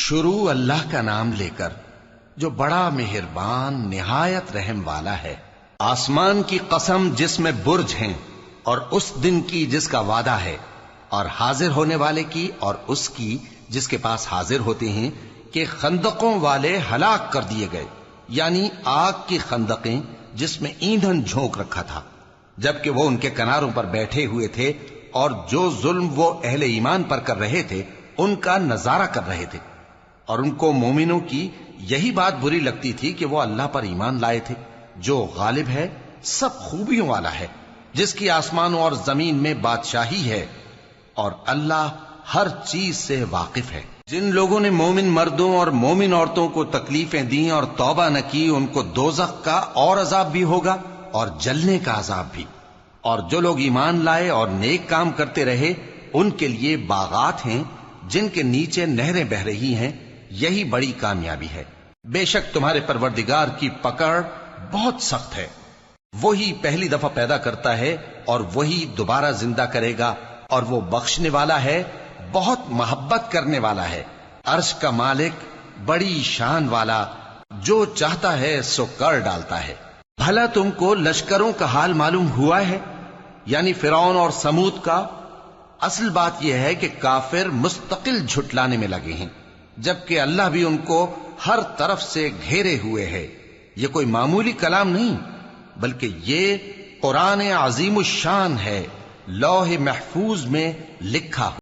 شروع اللہ کا نام لے کر جو بڑا مہربان نہایت رحم والا ہے۔ آسمان کی قسم جس میں برج ہیں، اور اس دن کی جس کا وعدہ ہے، اور حاضر ہونے والے کی اور اس کی جس کے پاس حاضر ہوتے ہیں، کہ خندقوں والے ہلاک کر دیے گئے، یعنی آگ کی خندقیں جس میں ایندھن جھونک رکھا تھا، جبکہ وہ ان کے کناروں پر بیٹھے ہوئے تھے اور جو ظلم وہ اہل ایمان پر کر رہے تھے ان کا نظارہ کر رہے تھے، اور ان کو مومنوں کی یہی بات بری لگتی تھی کہ وہ اللہ پر ایمان لائے تھے جو غالب ہے، سب خوبیوں والا ہے، جس کی آسمانوں اور زمین میں بادشاہی ہے، اور اللہ ہر چیز سے واقف ہے۔ جن لوگوں نے مومن مردوں اور مومن عورتوں کو تکلیفیں دیں اور توبہ نہ کی، ان کو دوزخ کا اور عذاب بھی ہوگا اور جلنے کا عذاب بھی، اور جو لوگ ایمان لائے اور نیک کام کرتے رہے ان کے لیے باغات ہیں جن کے نیچے نہریں بہ رہی ہیں، یہی بڑی کامیابی ہے۔ بے شک تمہارے پروردگار کی پکڑ بہت سخت ہے، وہی پہلی دفعہ پیدا کرتا ہے اور وہی دوبارہ زندہ کرے گا، اور وہ بخشنے والا ہے، بہت محبت کرنے والا ہے، عرش کا مالک، بڑی شان والا، جو چاہتا ہے سو کر ڈالتا ہے۔ بھلا تم کو لشکروں کا حال معلوم ہوا ہے، یعنی فرعون اور سمود کا؟ اصل بات یہ ہے کہ کافر مستقل جھٹلانے میں لگے ہیں، جبکہ اللہ بھی ان کو ہر طرف سے گھیرے ہوئے ہے۔ یہ کوئی معمولی کلام نہیں، بلکہ یہ قرآن عظیم الشان ہے، لوح محفوظ میں لکھا